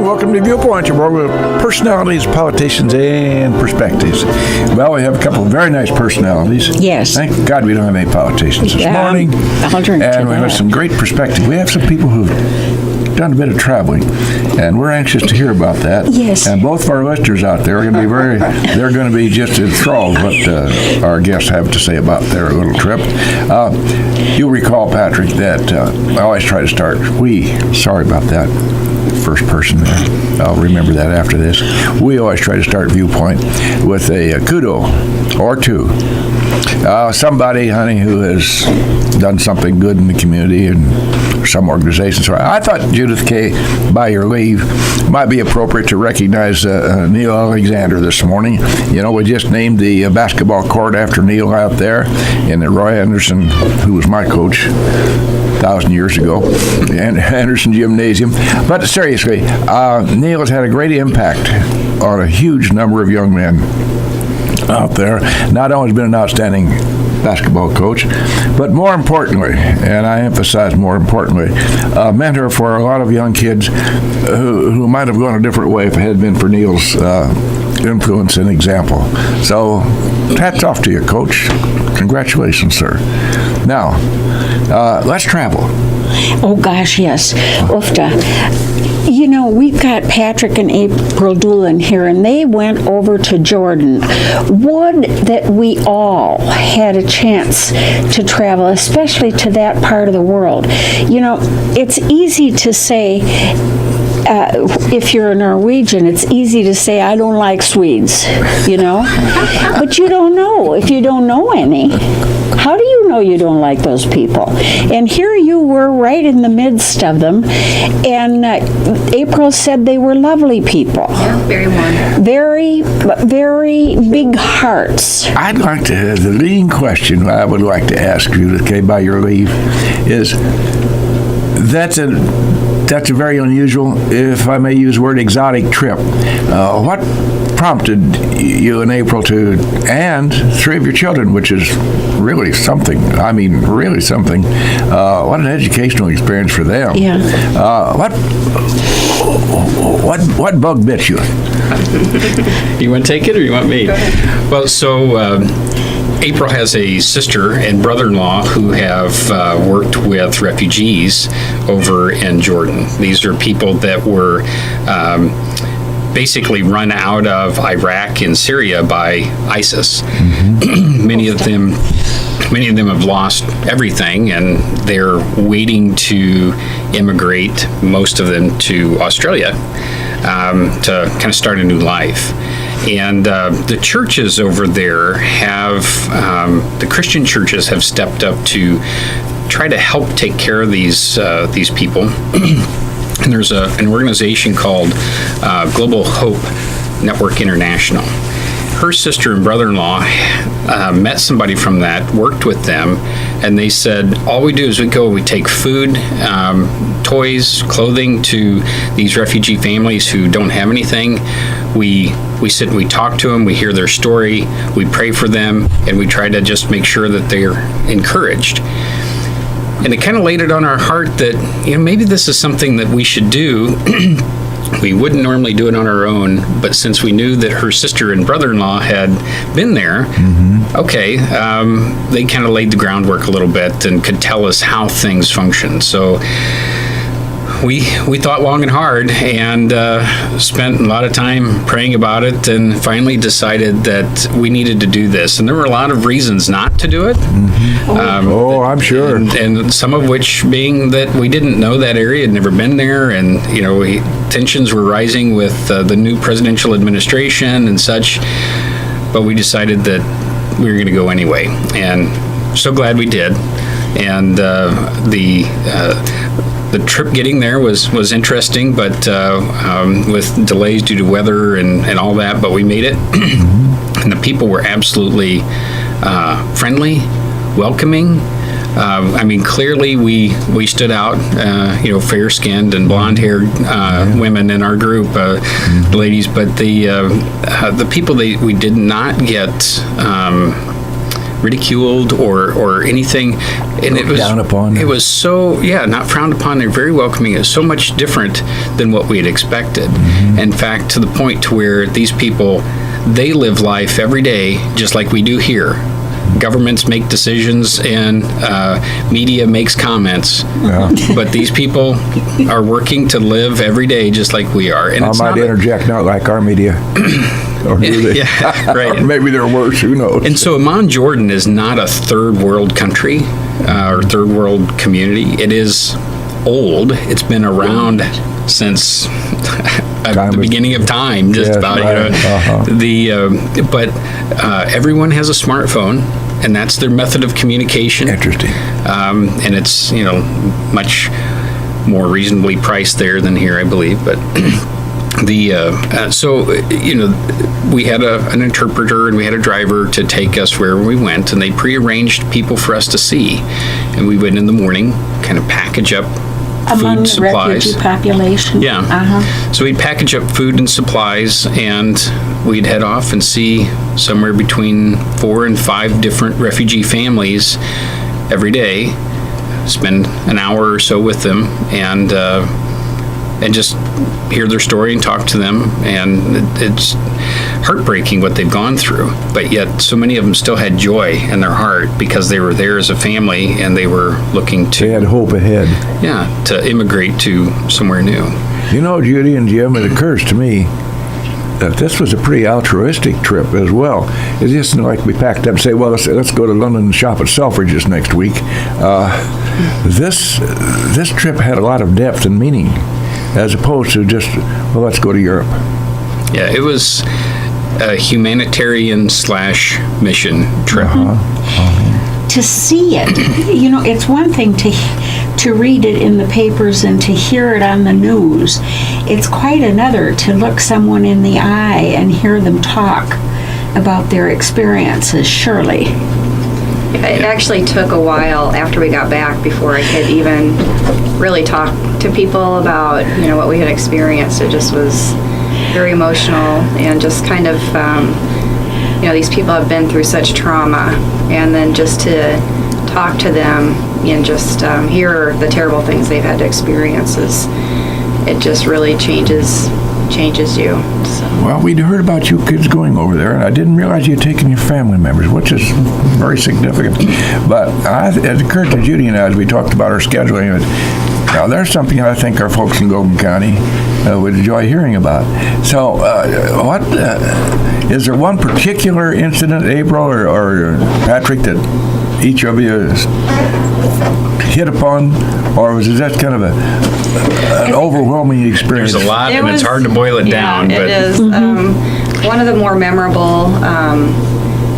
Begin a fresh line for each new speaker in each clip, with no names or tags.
welcome to Viewpoint, your program of personalities, politicians, and perspectives. Well, we have a couple of very nice personalities.
Yes.
Thank God we don't have any politicians this morning. And we have some great perspective. We have some people who've done a bit of traveling, and we're anxious to hear about that.
Yes.
And both of our listeners out there are going to be they're going to be just enthralled what our guests have to say about their little trip. You'll recall, Patrick, that I always try to start, sorry about that, first person there. I'll remember that after this. We always try to start Viewpoint with a kudo or two. Somebody, honey, who has done something good in the community and some organization. So I thought, Judith K., by your leave, might be appropriate to recognize Neil Alexander this morning. You know, we just named the basketball court after Neil out there in the Roy Anderson, who was my coach 1,000 years ago, and Anderson Gymnasium. But seriously, Neil has had a great impact on a huge number of young men out there. Not only has been an outstanding basketball coach, but more importantly, and I emphasize more importantly, a mentor for a lot of young kids who might have gone a different way if it had been for Neil's influence and example. So, hats off to you, Coach. Congratulations, sir. Now, let's travel.
Oh, gosh, yes. Oofta. You know, we've got Patrick and April Doolin here, and they went over to Jordan. Would that we all had a chance to travel, especially to that part of the world. You know, it's easy to say, if you're a Norwegian, it's easy to say, I don't like Swedes, you know? But you don't know if you don't know any. How do you know you don't like those people? And here you were right in the midst of them, and April said they were lovely people.
Yeah, very warm.
Very, very big hearts.
I'd like to, the leading question I would like to ask you, okay, by your leave, is that's a very unusual, if I may use the word, exotic trip. What prompted you and April to, and three of your children, which is really something. I mean, really something. What an educational experience for them.
Yeah.
What bug bit you?
You want to take it or you want me? Well, so April has a sister and brother-in-law who have worked with refugees over in Jordan. These are people that were basically run out of Iraq and Syria by ISIS. Mm-hmm. Many of them have lost everything, and they're waiting to immigrate, most of them to Australia, to kind of start a new life. And the churches over there have, the Christian churches have stepped up to try to help take care of these people. And there's an organization called Global Hope Network International. Her sister and brother-in-law met somebody from that, worked with them, and they said, all we do is we take food, toys, clothing to these refugee families who don't have anything. We sit and we talk to them, we hear their story, we pray for them, and we try to just make sure that they're encouraged. And it kind of laid it on our heart that, maybe this is something that we should do. We wouldn't normally do it on our own, but since we knew that her sister and brother-in-law had been there, okay, they kind of laid the groundwork a little bit and could tell us how things function. So we thought long and hard and spent a lot of time praying about it, and finally decided that we needed to do this. And there were a lot of reasons not to do it.
I'm sure.
And some of which being that we didn't know that area, had never been there, and tensions were rising with the new presidential administration and such. But we decided that we were going to go anyway, and so glad we did. And the trip getting there was interesting, but with delays due to weather and all that, but we made it. And the people were absolutely friendly, welcoming. Clearly we stood out, fair-skinned and blonde-haired women in our group, ladies, but the people we did not get ridiculed or anything. And it was
down upon.
It was so, not frowned upon. They're very welcoming. It was so much different than what we had expected. In fact, to the point to where these people, they live life every day just like we do here. Governments make decisions and media makes comments, but these people are working to live every day just like we are. And
I might interject, not like our media. Or do they?
Yeah, right.
Maybe they're worse, who knows?
And so Amman, Jordan is not a third world country or third world community. It is old. It's been around since the beginning of time, just about.
Right.
But everyone has a smartphone, and that's their method of communication.
Interesting.
And it's much more reasonably priced there than here, I believe. But we had an interpreter and we had a driver to take us wherever we went, and they prearranged people for us to see, and we would in the morning kind of package up
among
food
the
supplies.
refugee population.
Yeah. So we'd package up food and supplies, and we'd head off and see somewhere between 4 and 5 different refugee families every day. Spend an hour or so with them, and just hear their story and talk to them. And it's heartbreaking what they've gone through, but yet so many of them still had joy in their heart because they were there as a family and they were looking to...
They had hope ahead.
Yeah, to immigrate to somewhere new.
Judy and Jim, it occurs to me that this was a pretty altruistic trip as well. It's just like we packed up and say, well, let's go to London and shop at Selfridges next week. This trip had a lot of depth and meaning, as opposed to just, well, let's go to Europe.
Yeah,
it was a humanitarian / mission trip.
To see it, it's one thing to read it in the papers and to hear it on the news. It's quite another to look someone in the eye and hear them talk about their experiences, surely.
It actually took a while after we got back before I could even really talk to people about, what we had experienced. It just was very emotional, and just kind of, these people have been through such trauma, and then just to talk to them and just hear the terrible things they've had to experience, it just really changes you. So.
Well, we'd heard about you kids going over there, and I didn't realize you'd taken your family members, which is very significant. But it occurred to Judy and I as we talked about our scheduling, now there's something I think our folks in Golden County would enjoy hearing about. So, is there one particular incident, April or Patrick, that each of you hit upon, or was it just kind of an overwhelming experience?
There's a lot, and it's hard to boil it down.
It
but
is. One of the more memorable,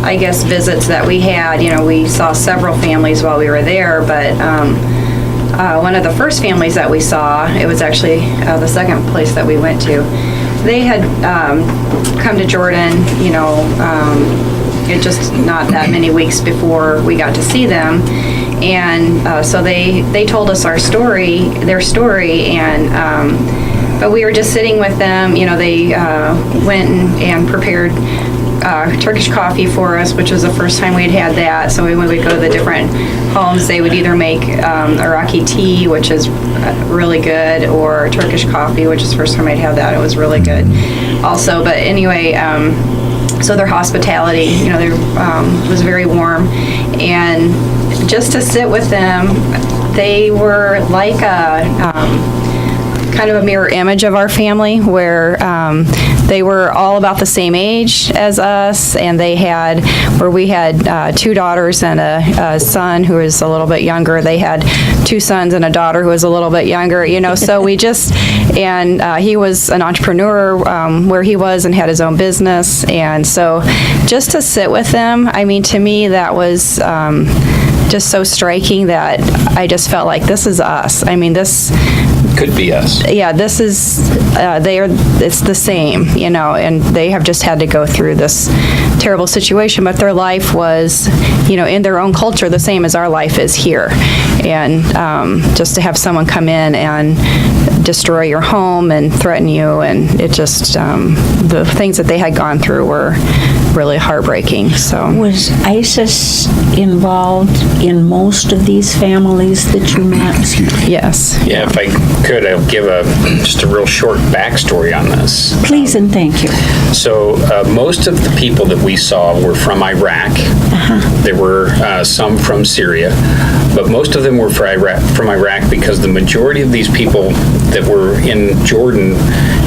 visits that we had, we saw several families while we were there, but one of the first families that we saw, it was actually the second place that we went to, they had come to Jordan, it just not that many weeks before we got to see them. And so they told us their story, and but we were just sitting with them. They went and prepared Turkish coffee for us, which was the first time we'd had that. So when we would go to the different homes, they would either make Iraqi tea, which is really good, or Turkish coffee, which is the first time I'd had that. It was really good also. But anyway, so their hospitality, was very warm. And just to sit with them, they were like a kind of a mirror image of our family, where they were all about the same age as us, and we had 2 daughters and a son who was a little bit younger. They had 2 sons and a daughter who was a little bit younger, so we just, and he was an entrepreneur where he was and had his own business, and so just to sit with them, to me that was just so striking that I just felt like this is us. This
could be us.
Yeah, this is, it's the same, and they have just had to go through this terrible situation, but their life was, in their own culture, the same as our life is here. And just to have someone come in and destroy your home and threaten you, and it just, the things that they had gone through were really heartbreaking, so.
Was ISIS involved in most of these families that you met?
Yes.
Yeah, if I could, I'll give just a real short backstory on this.
Please and thank you.
So most of the people that we saw were from Iraq. There were some from Syria, but most of them were from Iraq because the majority of these people that were in Jordan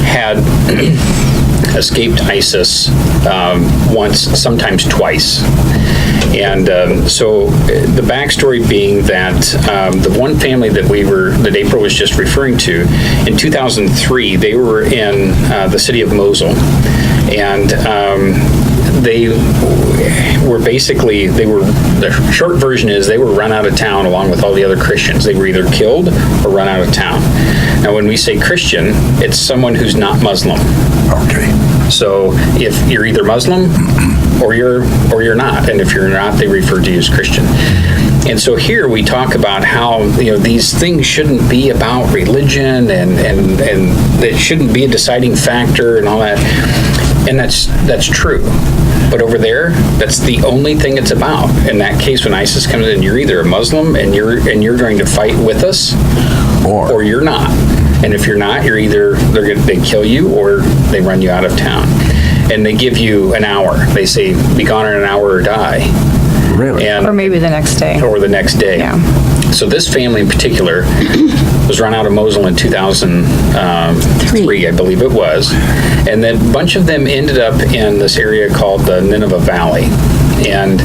had escaped ISIS once, sometimes twice. And so the backstory being that the one family that April was just referring to, in 2003, they were in the city of Mosul. And they were basically, the short version is they were run out of town along with all the other Christians. They were either killed or run out of town. Now, when we say Christian, it's someone who's not Muslim.
Okay.
So if you're either Muslim or you're not, and if you're not, they refer to you as Christian. And so here we talk about how, these things shouldn't be about religion and it shouldn't be a deciding factor and all that. And that's true. But over there, that's the only thing it's about. In that case, when ISIS comes in, you're either a Muslim and you're going to fight with us, or you're not. And if you're not, you're either they kill you or they run you out of town. And they give you an hour. They say, be gone in an hour or die.
Really?
Or maybe the next day.
Or the next day.
Yeah.
So this family in particular was run out of Mosul in 2003, I believe it was. And then a bunch of them ended up in this area called the Nineveh Valley. And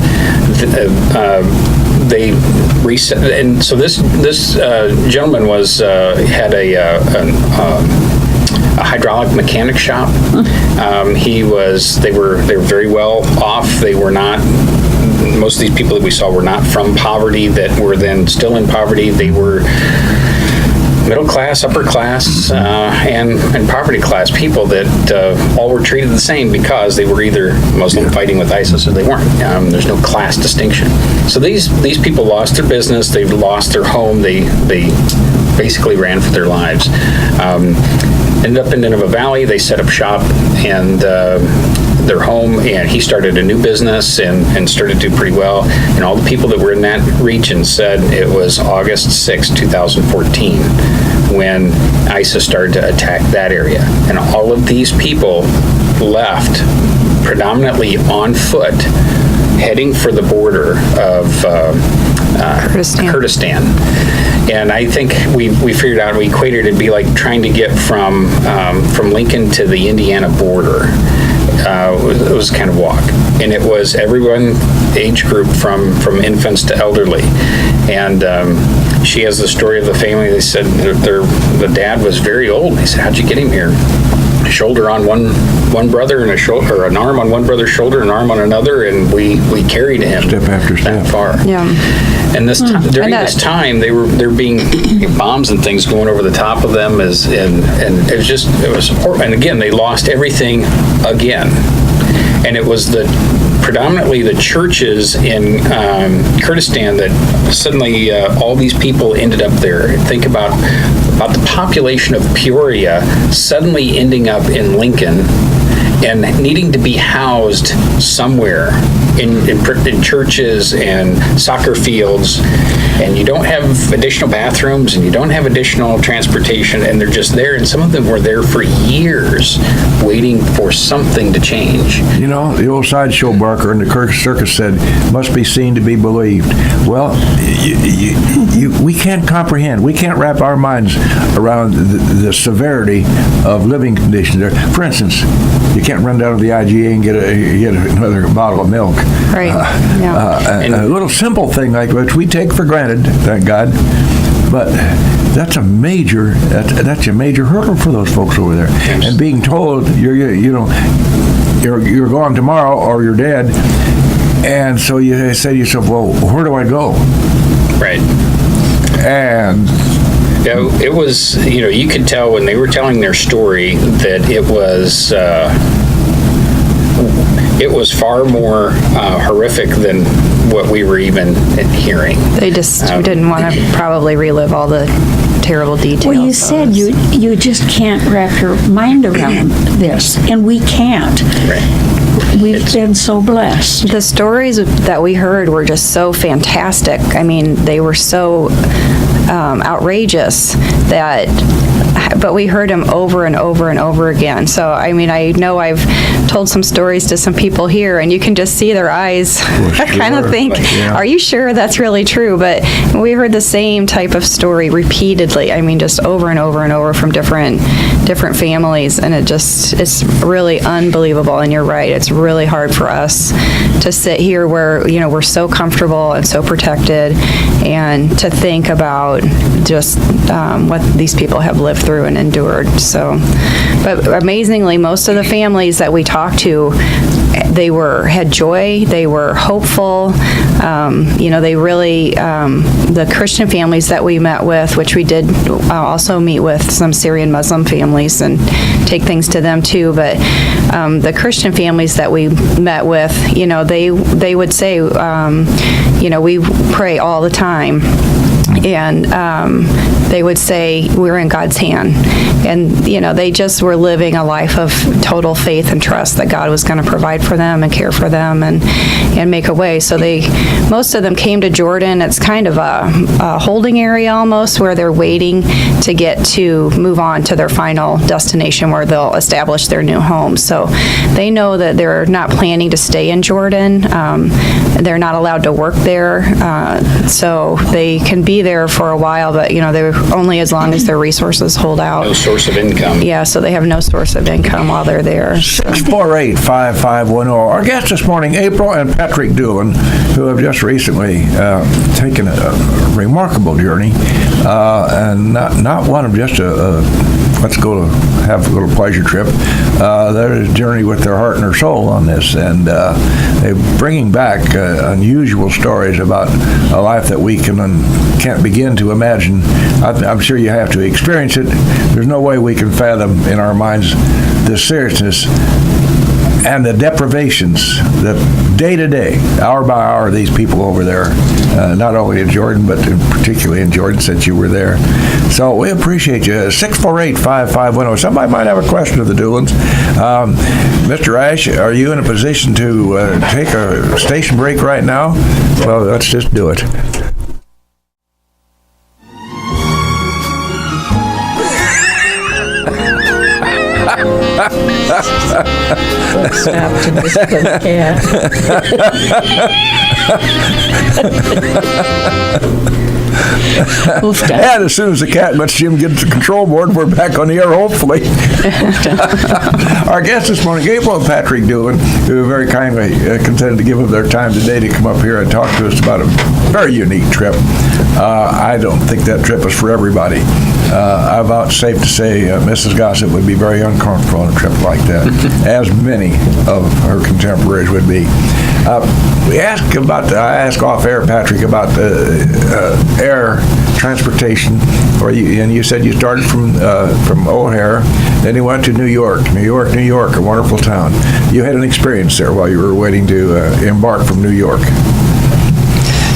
they reset, and so this gentleman had a hydraulic mechanic shop. They were very well off. They were not. Most of these people that we saw were not from poverty that were then still in poverty. They were middle class, upper class, and poverty class people that all were treated the same because they were either Muslim fighting with ISIS or they weren't. There's no class distinction. So these people lost their business, they lost their home, they basically ran for their lives. Ended up in Nineveh Valley, they set up shop and their home, and he started a new business and started to do pretty well. And all the people that were in that region said it was August 6, 2014, when ISIS started to attack that area. And all of these people left predominantly on foot, heading for the border of Kurdistan. And I think we figured out, we equated it'd be like trying to get from Lincoln to the Indiana border. It was kind of walk. And it was everyone, age group from infants to elderly. And she has the story of the family. They said the dad was very old. They said, how'd you get him here? A shoulder on one brother and an arm on one brother's shoulder, an arm on another, and we carried him
Step after step.
that far.
Yeah.
And during this time, there being bombs and things going over the top of them, and it was horrible. And again, they lost everything again. And it was predominantly the churches in Kurdistan that suddenly all these people ended up there. Think about the population of Peoria suddenly ending up in Lincoln and needing to be housed somewhere in churches and soccer fields, and you don't have additional bathrooms and you don't have additional transportation, and they're just there, and some of them were there for years waiting for something to change.
The old sideshow barker in the circus said, must be seen to be believed. Well, we can't comprehend, we can't wrap our minds around the severity of living conditions there. For instance, you can't run down to the IGA and get another bottle of milk.
Right.
A little simple thing like which we take for granted, thank God, but that's a major hurdle for those folks over there. Yes. And being told you're gone tomorrow or you're dead, and so you say to yourself, well, where do I go?
Right.
And
it was, you could tell when they were telling their story that it was far more horrific than what we were even hearing.
They just didn't want to probably relive all the
terrible details.
Well, you
of
said
us.
you just can't wrap your mind around this, and we can't. We've been so blessed.
The stories that we heard were just so fantastic. I mean, they were so outrageous but we heard them over and over and over again. So, I mean, I know I've told some stories to some people here, and you can just see their eyes kind of think, are you sure that's really true? But we heard the same type of story repeatedly. I mean, just over and over and over from different families, and it's really unbelievable. And you're right, it's really hard for us to sit here where, we're so comfortable and so protected, and to think about just what these people have lived through and endured. So, but amazingly, most of the families that we talked to, they had joy, they were hopeful, they really, the Christian families that we met with, which we did also meet with some Syrian Muslim families and take things to them too, but the Christian families that we met with, they would say, we pray all the time. And they would say, we're in God's hand. And, they just were living a life of total faith and trust that God was going to provide for them and care for them and make a way. So most of them came to Jordan. It's kind of a holding area almost, where they're waiting to move on to their final destination where they'll establish their new home. So they know that they're not planning to stay in Jordan. They're not allowed to work there. So they can be there for a while, but they're only as long as their resources hold out.
No source of income.
Yeah, so they have no source of income while they're there.
648-5510. Our guests this morning, April and Patrick Doolin, who have just recently taken a remarkable journey, and not one of just let's go to have a little pleasure trip. They're a journey with their heart and their soul on this, and they're bringing back unusual stories about a life that we can't begin to imagine. I'm sure you have to experience it. There's no way we can fathom in our minds the seriousness and the deprivations that day to day, hour by hour, these people over there, not only in Jordan, but particularly in Jordan, since you were there. So we appreciate you. 648-5510. Somebody might have a question of the Doolins. Mr. Ash, are you in a position to take a station break right now? Well, let's just do it.
Stop to discipline cat.
And as soon as the cat lets Jim get to the control board, we're back on the air, hopefully. Our guests this morning, April and Patrick Doolin, who very kindly consented to give up their time today to come up here and talk to us about a very unique trip. I don't think that trip is for everybody. I vouchsafe to say Mrs. Gossett would be very uncomfortable on a trip like that, as many of her contemporaries would be. I asked off air, Patrick, about air transportation, and you said you started from O'Hare, then you went to New York, a wonderful town. You had an experience there while you were waiting to embark from New York.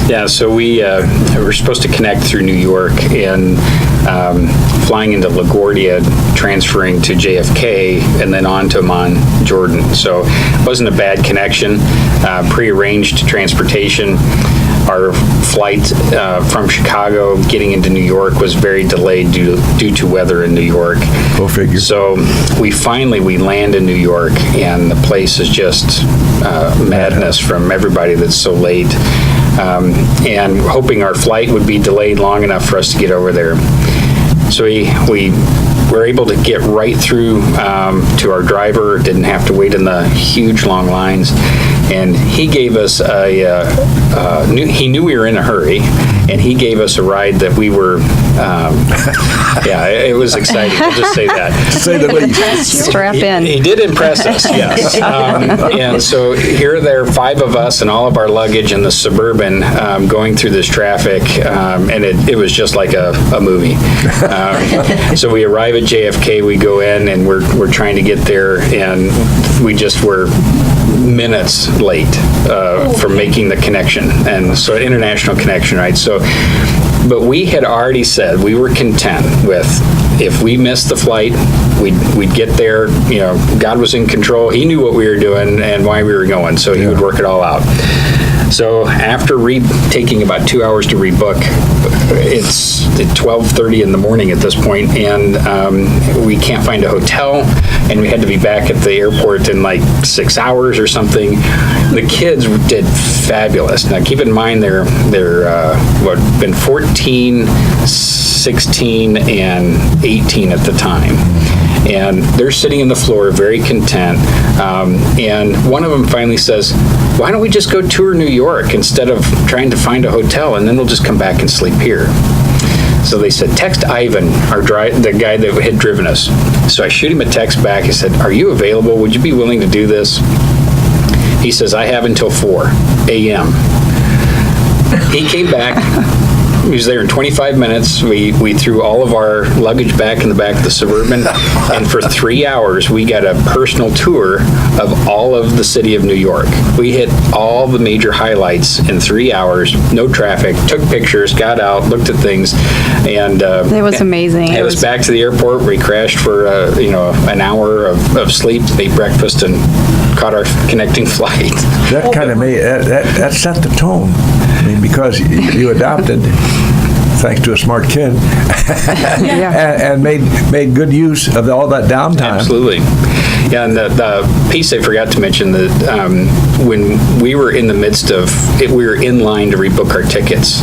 Yeah, so we were supposed to connect through New York, and flying into LaGuardia, transferring to JFK, and then on to Amman, Jordan. So it wasn't a bad connection. Pre-arranged transportation. Our flight from Chicago getting into New York was very delayed due to weather in New York.
Go figure.
So we land in New York, and the place is just madness from everybody that's so late. And hoping our flight would be delayed long enough for us to get over there. So we were able to get right through to our driver, didn't have to wait in the huge long lines, and he gave us he knew we were in a hurry, and he gave us a ride that we were, it was exciting, we'll just say that.
To say the least.
Strap in.
He did impress us, yes. And so here there are 5 of us and all of our luggage in the Suburban going through this traffic, and it was just like a movie. So we arrive at JFK, we go in, and we're trying to get there, and we just were minutes late from making the connection, and so international connection, right? So But we had already said we were content with, if we missed the flight, we'd get there. You know, God was in control. He knew what we were doing and why we were going, so he would work it all out. So after taking about 2 hours to rebook, it's 12:30 in the morning at this point, and we can't find a hotel, and we had to be back at the airport in like 6 hours or something. The kids did fabulous. Now keep in mind they're been 14, 16, and 18 at the time. And they're sitting on the floor, very content. And one of them finally says, "Why don't we just go tour New York instead of trying to find a hotel, and then we'll just come back and sleep here?" So they said, "Text Ivan, the guy that had driven us." So I shoot him a text back. I said, "Are you available? Would you be willing to do this?" He says, "I have until 4 a.m. He came back. He was there in 25 minutes. We threw all of our luggage back in the back of the Suburban, and for 3 hours, we got a personal tour of all of the city of New York. We hit all the major highlights in 3 hours, no traffic, took pictures, got out, looked at things, and
It was amazing.
It was back to the airport. We crashed for an hour of sleep, ate breakfast, and caught our connecting flight.
That kind of made, that set the tone. I mean, because you adopted, thanks to a smart kid, and made good use of all that downtime.
Absolutely. Yeah, and the piece I forgot to mention, that when we were in the midst of it, we were in line to rebook our tickets,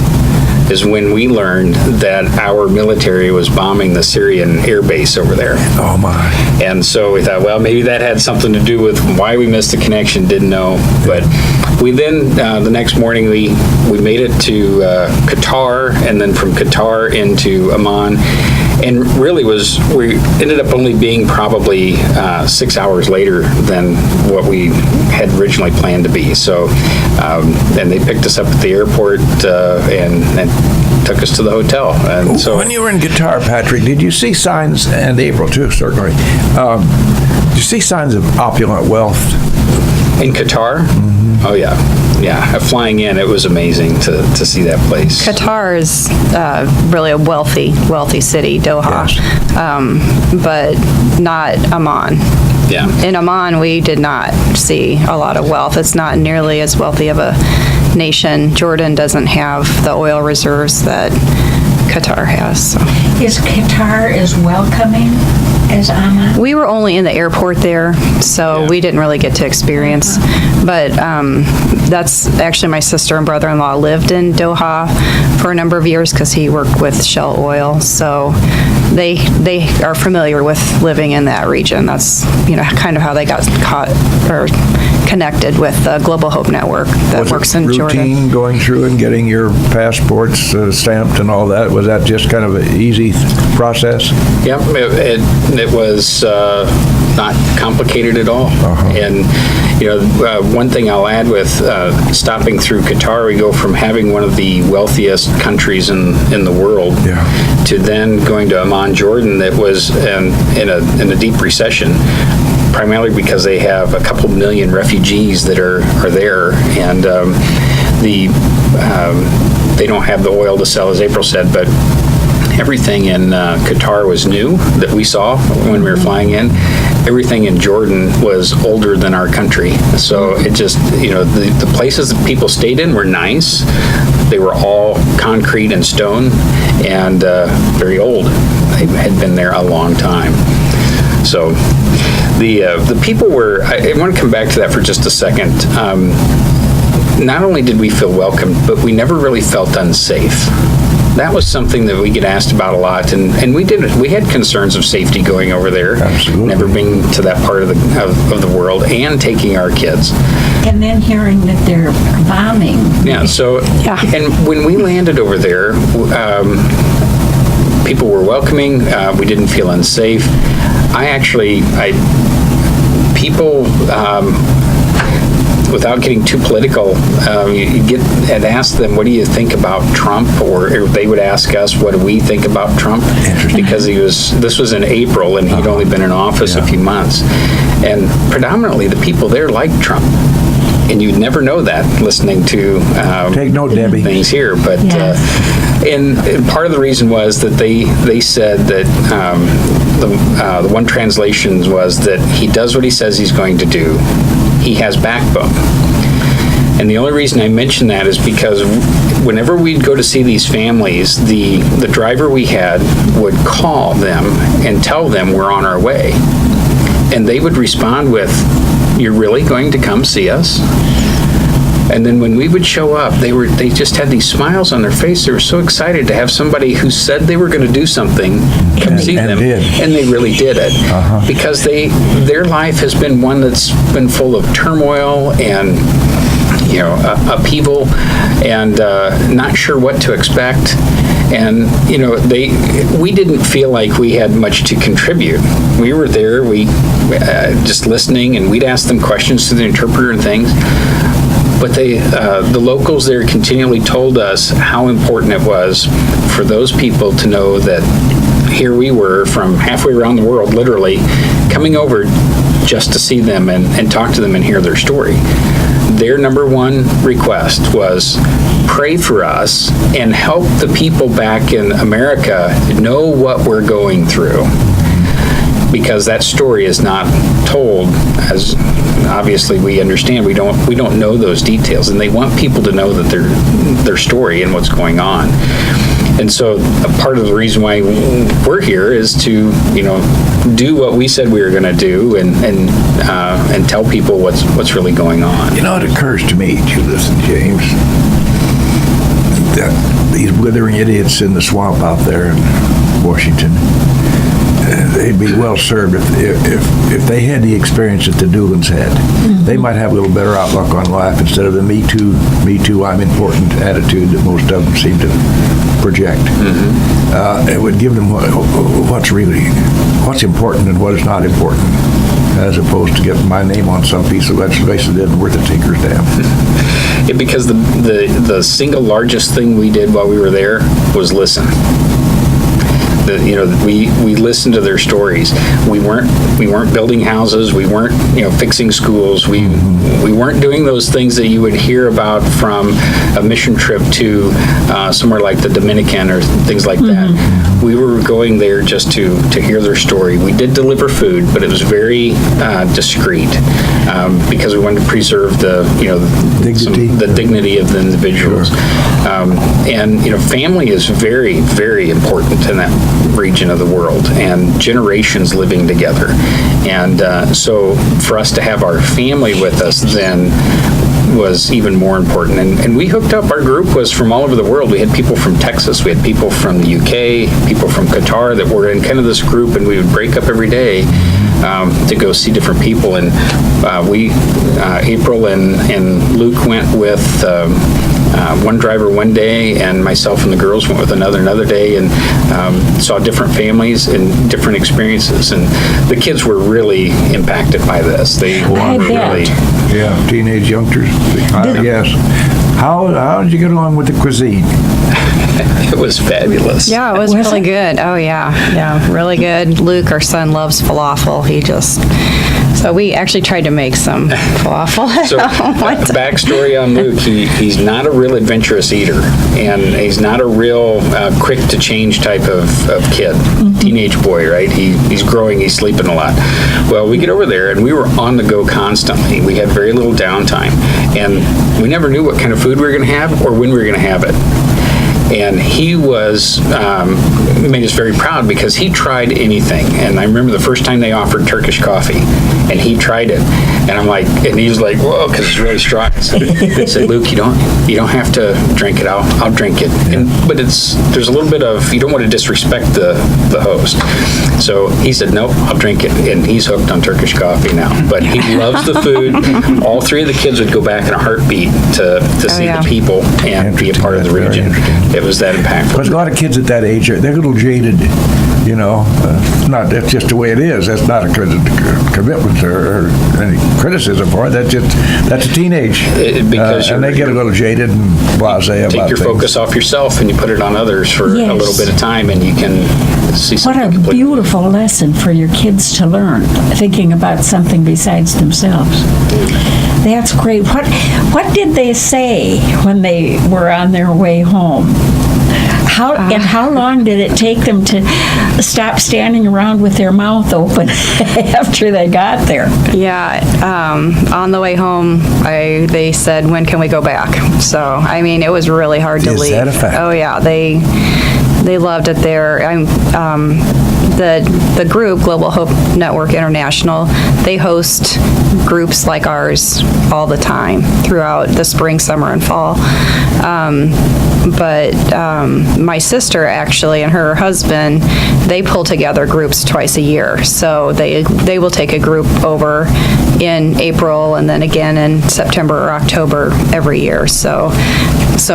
is when we learned that our military was bombing the Syrian air base over there.
Oh, my.
And so we thought, well, maybe that had something to do with why we missed the connection, didn't know. But we then, the next morning, we made it to Qatar, and then from Qatar into Amman. And really we ended up only being probably 6 hours later than what we had originally planned to be. So, and they picked us up at the airport and took us to the hotel. And so,
when you were in Qatar, Patrick, did you see signs, and April too, certainly, did you see signs of opulent wealth?
in Qatar? Mm-hmm. Oh, yeah. Yeah, flying in, it was amazing to see that place.
Qatar is really a wealthy city, Doha,
Yes.
But not Amman.
Yeah.
In Amman, we did not see a lot of wealth. It's not nearly as wealthy of a nation. Jordan doesn't have the oil reserves that Qatar has. So.
Is Qatar as welcoming as Amman?
We were only in the airport there, so we didn't really get to experience. But that's actually my sister and brother-in-law lived in Doha for a number of years because he worked with Shell Oil. So they are familiar with living in that region. That's kind of how they got connected with the Global Hope Network that works in Jordan.
Was it routine going through and getting your passports stamped and all that? Was that just kind of an easy process?
Yep, it was not complicated at all. And one thing I'll add with stopping through Qatar, we go from having one of the wealthiest countries in the world to then going to Amman, Jordan, that was in a deep recession, primarily because they have a couple million refugees that are there, and they don't have the oil to sell, as April said, but everything in Qatar was new that we saw when we were flying in. Everything in Jordan was older than our country. So it just, the places that people stayed in were nice. They were all concrete and stone and very old. They had been there a long time. So the people were, I want to come back to that for just a second. Not only did we feel welcomed, but we never really felt unsafe. That was something that we get asked about a lot, and we did. We had concerns of safety going over there.
Absolutely.
Never being to that part of the world, and taking our kids.
And then hearing that they're bombing.
Yeah. So, and when we landed over there, people were welcoming. We didn't feel unsafe. People. Without getting too political, you get and ask them, what do you think about Trump? Or they would ask us, what do we think about Trump?
Interesting.
Because this was in April, and he'd only been in office a few months. And predominantly, the people there liked Trump. and you'd never know that listening to
Take note, Debbie.
things here. But and part of the reason was that they said that the one translation was that he does what he says he's going to do. He has backbone. And the only reason I mention that is because whenever we'd go to see these families, the driver we had would call them and tell them we're on our way. And they would respond with, "You're really going to come see us?" And then when we would show up, they just had these smiles on their face. They were so excited to have somebody who said they were going to do something come see
And
them.
did.
And they really did it. Because their life has been one that's been full of turmoil and upheaval and not sure what to expect. And, we didn't feel like we had much to contribute. We were there, just listening, and we'd ask them questions to the interpreter and things. But the locals there continually told us how important it was for those people to know that here we were from halfway around the world, literally, coming over just to see them and talk to them and hear their story. Their number one request was pray for us and help the people back in America know what we're going through. Because that story is not told, as obviously we understand. We don't know those details, and they want people to know that their story and what's going on. And so part of the reason why we're here is to, do what we said we were going to do and tell people what's really going on.
It occurs to me, Judith and James, that these withering idiots in the swamp out there in Washington, they'd be well served if they had the experience that the Doolins had. They might have a little better outlook on life instead of the me too, I'm important attitude that most of them seem to project. It would give them what's important and what is not important, as opposed to getting my name on some piece of legislation that isn't worth a tinker's damn.
Yeah, because the single largest thing we did while we were there was listen. We listened to their stories. We weren't building houses. We weren't fixing schools. We weren't doing those things that you would hear about from a mission trip to somewhere like the Dominican or things like that. We were going there just to hear their story. We did deliver food, but it was very discreet because we wanted to preserve the dignity of the individuals. Sure. Family is very, very important in that region of the world, and generations living together. And so for us to have our family with us then was even more important. And we hooked up. Our group was from all over the world. We had people from Texas. We had people from the UK, people from Qatar that were in kind of this group, and we would break up every day to go see different people. And April and Luke went with one driver one day, and myself and the girls went with another day, and saw different families and different experiences. And the kids were really impacted by this. They were really...
Yeah, teenage youngsters. Yes. How did you get along with the cuisine?
It was fabulous.
Yeah, it was really good. Oh, yeah. Yeah, really good. Luke, our son, loves falafel. So we actually tried to make some falafel.
So, backstory on Luke, he's not a real adventurous eater, and he's not a real quick-to-change type of kid. Teenage boy, right? He's growing, he's sleeping a lot. Well, we get over there, and we were on the go constantly. We had very little downtime, and we never knew what kind of food we were going to have or when we were going to have it. And he made us very proud because he tried anything. And I remember the first time they offered Turkish coffee, and he tried it. And I'm like, and he was like, whoa, because it's really strong. I said, Luke, you don't have to drink it. I'll drink it. But there's a little bit of, you don't want to disrespect the host. So he said, nope, I'll drink it. And he's hooked on Turkish coffee now. But he loves the food. All three of the kids would go back in a heartbeat to see the people and be a part of the region. It was that impactful.
Because a lot of kids at that age, they're a little jaded, that's just the way it is. That's not a commitment or any criticism for it. That's a teenage. And they get a little jaded and blasé about things.
Take your focus off yourself and you put it on others for a little bit of time, and you can see something.
What a beautiful lesson for your kids to learn, thinking about something besides themselves. That's great. What did they say when they were on their way home? How long did it take them to stop standing around with their mouth open after they got there?
Yeah, on the way home, they said, "When can we go back?" So, I mean, it was really hard to
Is
leave.
that a fact?
Oh yeah, they loved it there. The group, Global Hope Network International, they host groups like ours all the time throughout the spring, summer, and fall. But my sister actually and her husband, they pull together groups twice a year. So they will take a group over in April and then again in September or October every year. So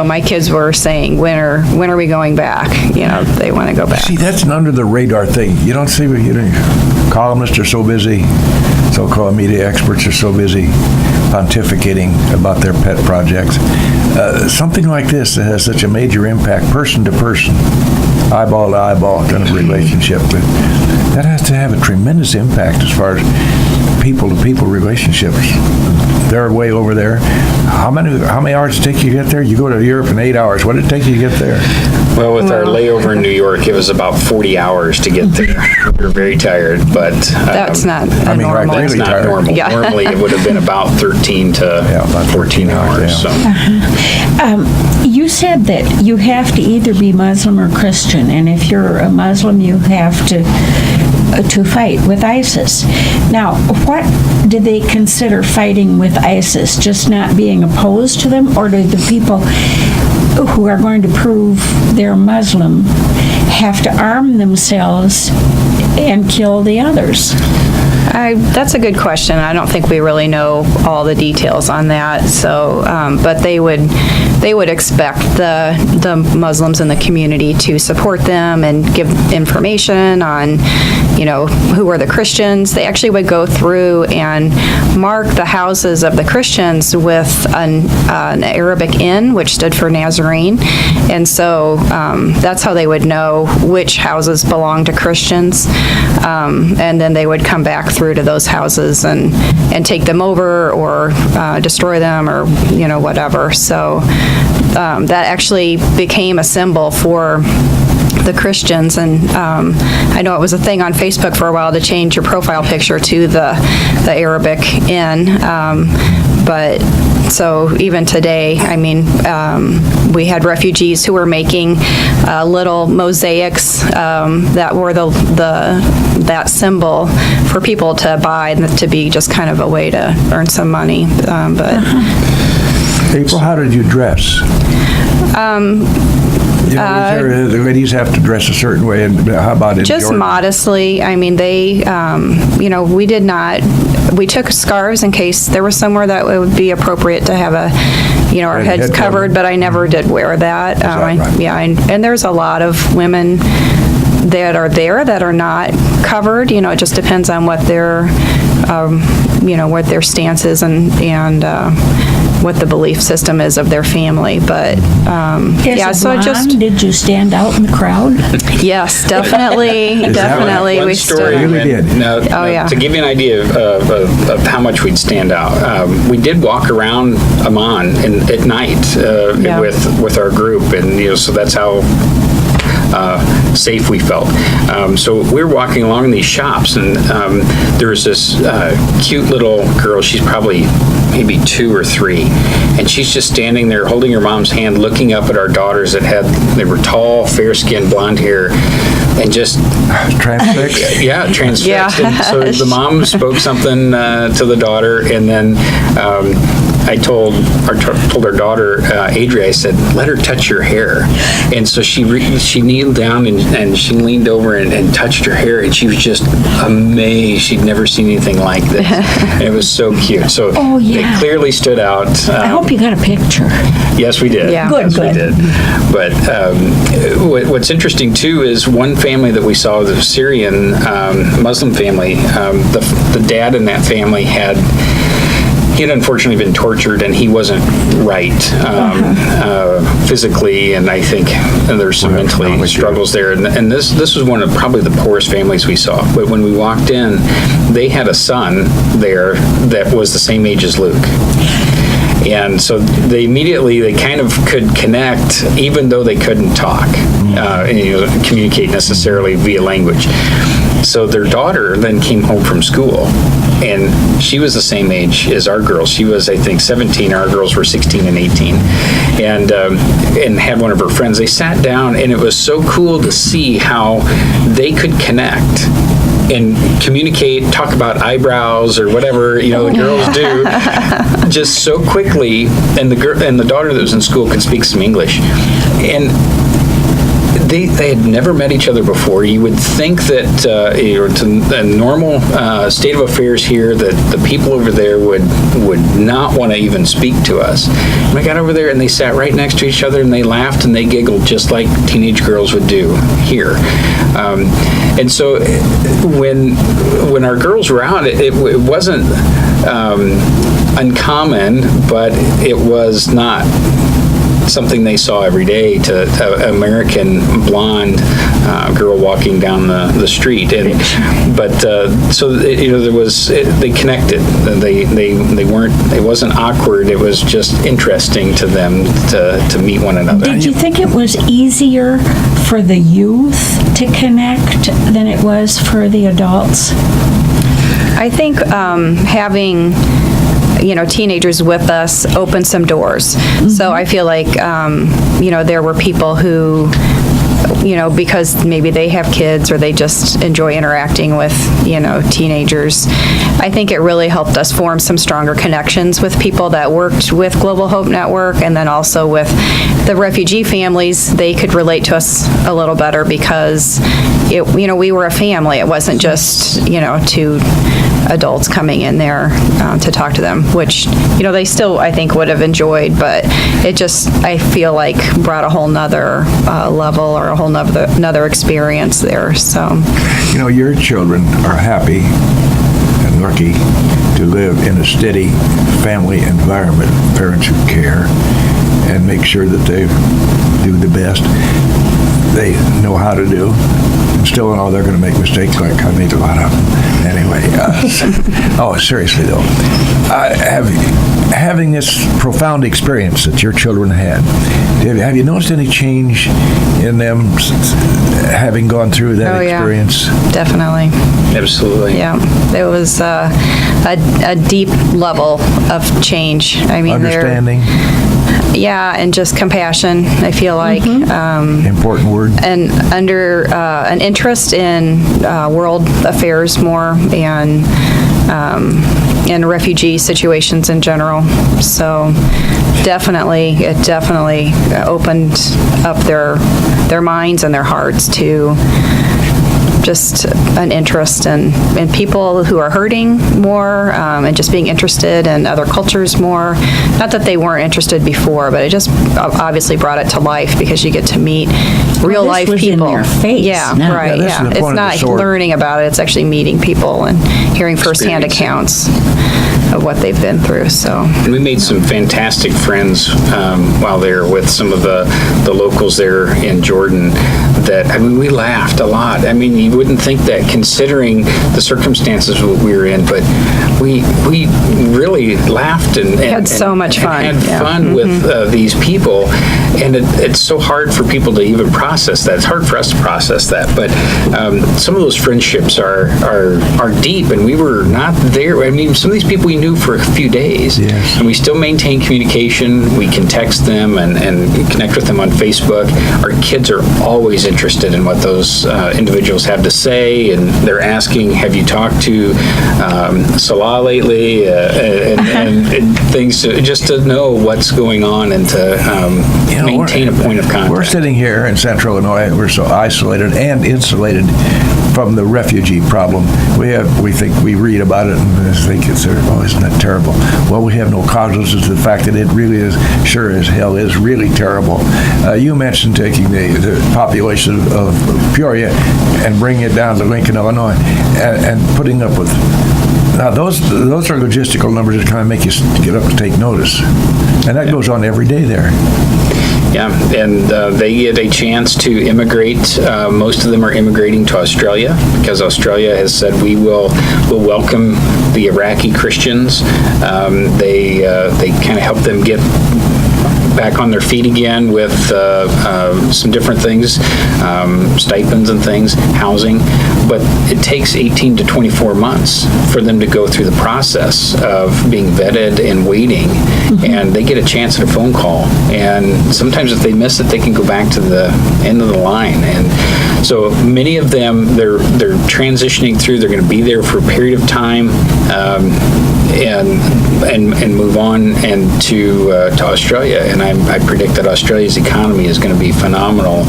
my kids were saying, when are we going back? You know, they want to go back.
See, that's an under the radar thing. You don't see, columnists are so busy, so-called media experts are so busy pontificating about their pet projects. Something like this that has such a major impact, person to person, eyeball to eyeball kind of relationship, that has to have a tremendous impact as far as people to people relationships. They're way over there. How many hours did it take you to get there? You go to Europe in 8 hours. What did it take you to get there?
Well, with our layover in New York, it was about 40 hours to get there. We were very tired, but
That's not
right,
normal.
really
it's not
tired.
normal.
Yeah.
Normally, it would have been about 13 to
about
14 hours.
yeah.
So.
You said that you have to either be Muslim or Christian, and if you're a Muslim, you have to fight with ISIS. Now, what do they consider fighting with ISIS? Just not being opposed to them, or do the people who are going to prove they're Muslim have to arm themselves and kill the others?
That's a good question. I don't think we really know all the details on that. So, but they would expect the Muslims in the community to support them and give information on, who are the Christians. They actually would go through and mark the houses of the Christians with an Arabic N, which stood for Nazarene, and so that's how they would know which houses belong to Christians, and then they would come back through to those houses and take them over or destroy them or whatever. So that actually became a symbol for the Christians, and I know it was a thing on Facebook for a while to change your profile picture to the Arabic N, but so even today, I mean, we had refugees who were making little mosaics that were that symbol for people to buy, and to be just kind of a way to earn some money. But
April, how did you dress? The ladies have to dress a certain way, and how about in
just
Jordan?
modestly. I mean, they, we did not. We took scarves in case there was somewhere that it would be appropriate to have our heads covered, but I never did wear that.
Right?
Yeah, and there's a lot of women that are there that are not covered. It just depends on what their, what their stance is and what the belief system is of their family. But
Did you stand out in the crowd?
Yes, definitely, definitely.
One
We
story,
stood.
really did.
Yeah.
To give you an idea of how much we'd stand out, we did walk around Amman at night
Yeah.
with our group, and so that's how safe we felt. So we were walking along in these shops, and there was this cute little girl. She's probably maybe 2 or 3, and she's just standing there holding her mom's hand, looking up at our daughters they were tall, fair-skinned, blonde hair, and just
Transfixed?
transfixed.
Yeah.
And so the mom spoke something to the daughter, and then I told our daughter, Adria, I said, let her touch your hair. And so she kneeled down and she leaned over and touched her hair, and she was just amazed. She'd never seen anything like this. And it was so cute. So they clearly stood out.
I hope you got a picture.
Yes, we did.
Yeah.
Good,
yes, we did. But what's interesting, too, is one family that we saw, the Syrian Muslim family, the dad in that family he had unfortunately been tortured, and he wasn't right physically, and I think there's some mentally struggles there. And this was one of probably the poorest families we saw. But when we walked in, they had a son there that was the same age as Luke. And so they kind of could connect, even though they couldn't talk, and, communicate necessarily via language. So their daughter then came home from school, and she was the same age as our girls. She was, I think, 17. Our girls were 16 and 18, and had one of her friends. They sat down, and it was so cool to see how they could connect and communicate, talk about eyebrows or whatever, girls do, just so quickly. And the daughter that was in school could speak some English, and they had never met each other before. You would think that to the normal state of affairs here, that the people over there would not want to even speak to us. And I got over there, and they sat right next to each other, and they laughed and they giggled just like teenage girls would do here. And so when our girls were out, it wasn't uncommon, but it was not something they saw every day, to an American blonde girl walking down the street. And so there was, they connected. They weren't, it wasn't awkward. It was just interesting to them to meet one another.
Did you think it was easier for the youth to connect than it was for the adults?
I think having teenagers with us opened some doors. Mm-hmm. So I feel like, there were people who, because maybe they have kids or they just enjoy interacting with, teenagers. I think it really helped us form some stronger connections with people that worked with Global Hope Network, and then also with the refugee families. They could relate to us a little better because we were a family. It wasn't just, two adults coming in there to talk to them, which, they still, I think, would have enjoyed, but it just, I feel like, brought a whole nother level or a whole another experience there. So,
your children are happy and lucky to live in a steady family environment, parents who care and make sure that they do the best they know how to do. And still know they're going to make mistakes, like I made a lot of them. Anyway, seriously though, having this profound experience that your children had, have you noticed any change in them having gone through that experience?
Yeah, definitely.
Absolutely.
Yeah, there was a deep level of change. I mean,
understanding.
And just compassion, I feel like.
Important word.
And under an interest in world affairs more, and refugee situations in general. So it definitely opened up their minds and their hearts to just an interest in people who are hurting more, and just being interested in other cultures more. Not that they weren't interested before, but it just obviously brought it to life because you get to meet real life people.
In their face.
Yeah,
No.
right.
Yeah,
It's not learning about it. It's actually meeting people and hearing firsthand accounts of what they've been through. So,
and we made some fantastic friends while there with some of the locals there in Jordan. That, we laughed a lot. You wouldn't think that, considering the circumstances we were in, but we really laughed and
had so much fun.
Had fun with these people, and it's so hard for people to even process that. It's hard for us to process that, but some of those friendships are deep, and we were not there. Some of these people we knew for a few days,
yes.
And we still maintain communication. We can text them and connect with them on Facebook. Our kids are always interested in what those individuals have to say, and they're asking, have you talked to Salah lately, and things, just to know what's going on and to maintain a point of contact.
We're sitting here in Central Illinois. We're so isolated and insulated from the refugee problem. We think we read about it and think it's, oh, isn't that terrible? Well, we have no cognizance of the fact that it really is, sure as hell, is really terrible. You mentioned taking the population of Peoria and bringing it down to Lincoln, Illinois, and putting up with. Now, those are logistical numbers that kind of make you get up to take notice, and that goes on every day there.
Yeah, and they get a chance to immigrate. Most of them are immigrating to Australia because Australia has said will welcome the Iraqi Christians. They kind of help them get back on their feet again with some different things, stipends and things, housing. But it takes 18 to 24 months for them to go through the process of being vetted and waiting. And they get a chance at a phone call. And sometimes if they miss it, they can go back to the end of the line. And so many of them, they're transitioning through. They're going to be there for a period of time and move on and to Australia. And I predict that Australia's economy is going to be phenomenal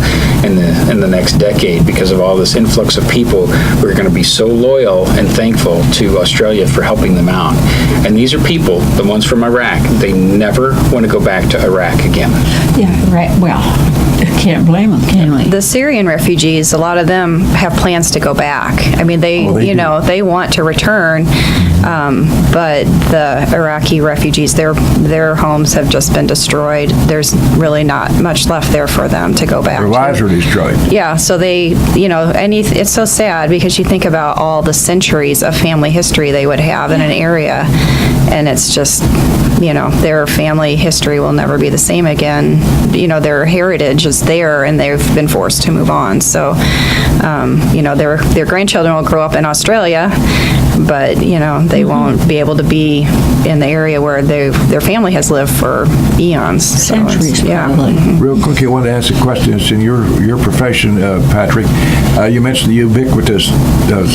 in the next decade because of all this influx of people who are going to be so loyal and thankful to Australia for helping them out. And these are people, the ones from Iraq, they never want to go back to Iraq again.
Yeah, right. Well, can't blame them, can we?
The Syrian refugees, a lot of them have plans to go back. I mean, they they want to return, but the Iraqi refugees, their homes have just been destroyed. There's really not much left there for them to go back.
Their lives are destroyed.
Yeah, so they, it's so sad because you think about all the centuries of family history they would have in an area, and it's just, their family history will never be the same again. Their heritage is there, and they've been forced to move on. So, their grandchildren will grow up in Australia, but, they won't be able to be in the area where their family has lived for eons.
Centuries,
yeah.
probably.
Real quick, I want to ask a question. It's in your profession, Patrick. You mentioned the ubiquitous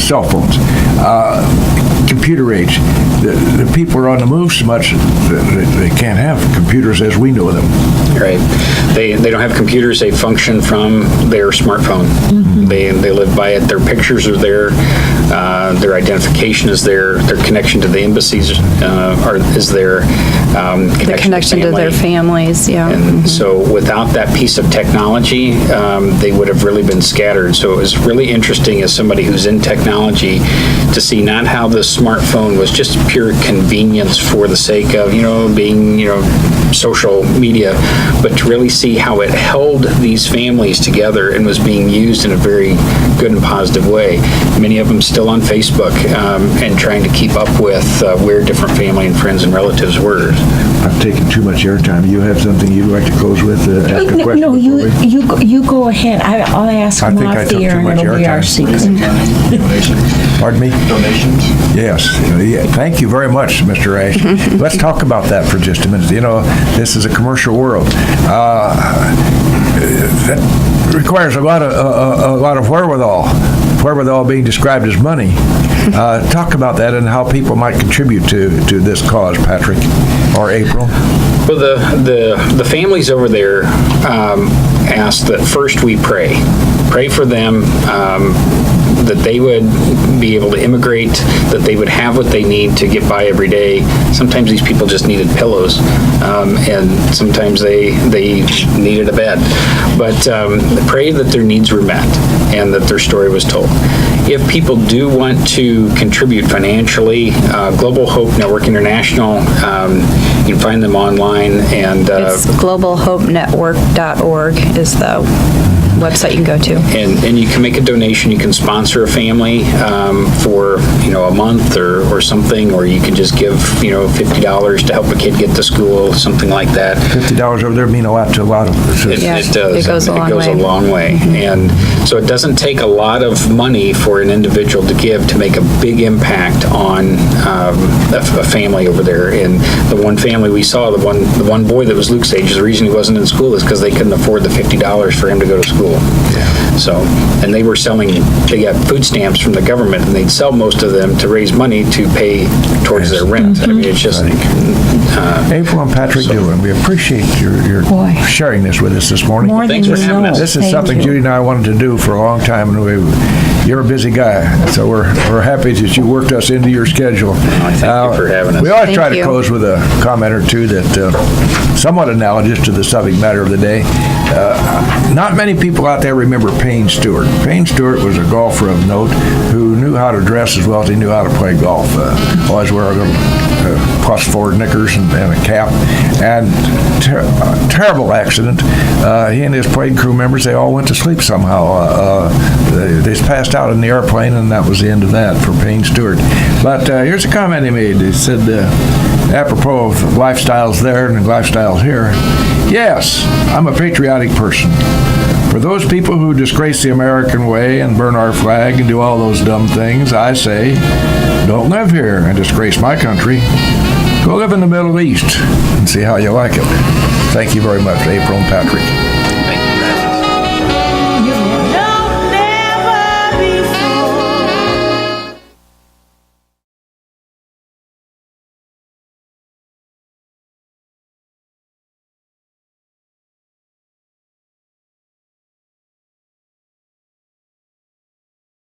cell phones. Computer age. The people are on the move so much that they can't have computers as we know them.
Right. They don't have computers. They function from their smartphone. They live by it. Their pictures are there. Their identification is there. Their connection to the embassies is there.
The connection to their families, yeah.
And so without that piece of technology, they would have really been scattered. So it was really interesting as somebody who's in technology to see not how the smartphone was just pure convenience for the sake of, being, social media, but to really see how it held these families together and was being used in a very good and positive way. Many of them still on Facebook and trying to keep up with where different family and friends and relatives were.
I've taken too much airtime. You have something you'd like to close with? Ask a question
No,
before we-
you go ahead. I'll ask
I
them
think I
off
took
the air,
too
and
much
it'll be our
airtime.
secret.
Pardon me?
Donations?
Yes. Yeah. Thank you very much, Mr. Ash. Let's talk about that for just a minute. This is a commercial world. That requires a lot of wherewithal being described as money. Talk about that and how people might contribute to this cause, Patrick or April.
Well, the families over there asked that first we pray for them, that they would be able to immigrate, that they would have what they need to get by every day. Sometimes these people just needed pillows, and sometimes they needed a bed. But pray that their needs were met and that their story was told. If people do want to contribute financially, Global Hope Network International, you can find them online. And
It's globalhopenetwork.org is the website you can go to.
And you can make a donation. You can sponsor a family for a month or something, or you can just give $50 to help a kid get to school, something like that.
$50 over there mean a lot to a lot of us.
Yeah,
It does.
it goes a long way.
a long way. And so it doesn't take a lot of money for an individual to give to make a big impact on a family over there. And the one family we saw, the one boy that was Luke's age, the reason he wasn't in school is because they couldn't afford the $50 for him to go to school. Yeah. So, and they got food stamps from the government, and they'd sell most of them to raise money to pay towards their rent. I mean, it's just...
April and Patrick Doolin, we appreciate your
Boy.
sharing this with us this morning.
More than
Thanks
you
for having
know.
us.
This is
Thank
something
you.
Judy and I wanted to do for a long time, and you're a busy guy, so we're happy that you worked us into your schedule.
Thank you for having us.
We always
Thank
try to
you.
close with a comment or two that somewhat analogous to the subject matter of the day. Not many people out there remember Payne Stewart. Payne Stewart was a golfer of note who knew how to dress as well as he knew how to play golf. Always wear a little +4 knickers and a cap. And terrible accident. He and his plane crew members, they all went to sleep somehow. They passed out in the airplane, and that was the end of that for Payne Stewart. But here's a comment he made. He said, apropos of lifestyles there and lifestyles here, yes, I'm a patriotic person. For those people who disgrace the American way and burn our flag and do all those dumb things, I say, don't live here and disgrace my country. Go live in the Middle East and see how you like it. Thank you very much, April and Patrick.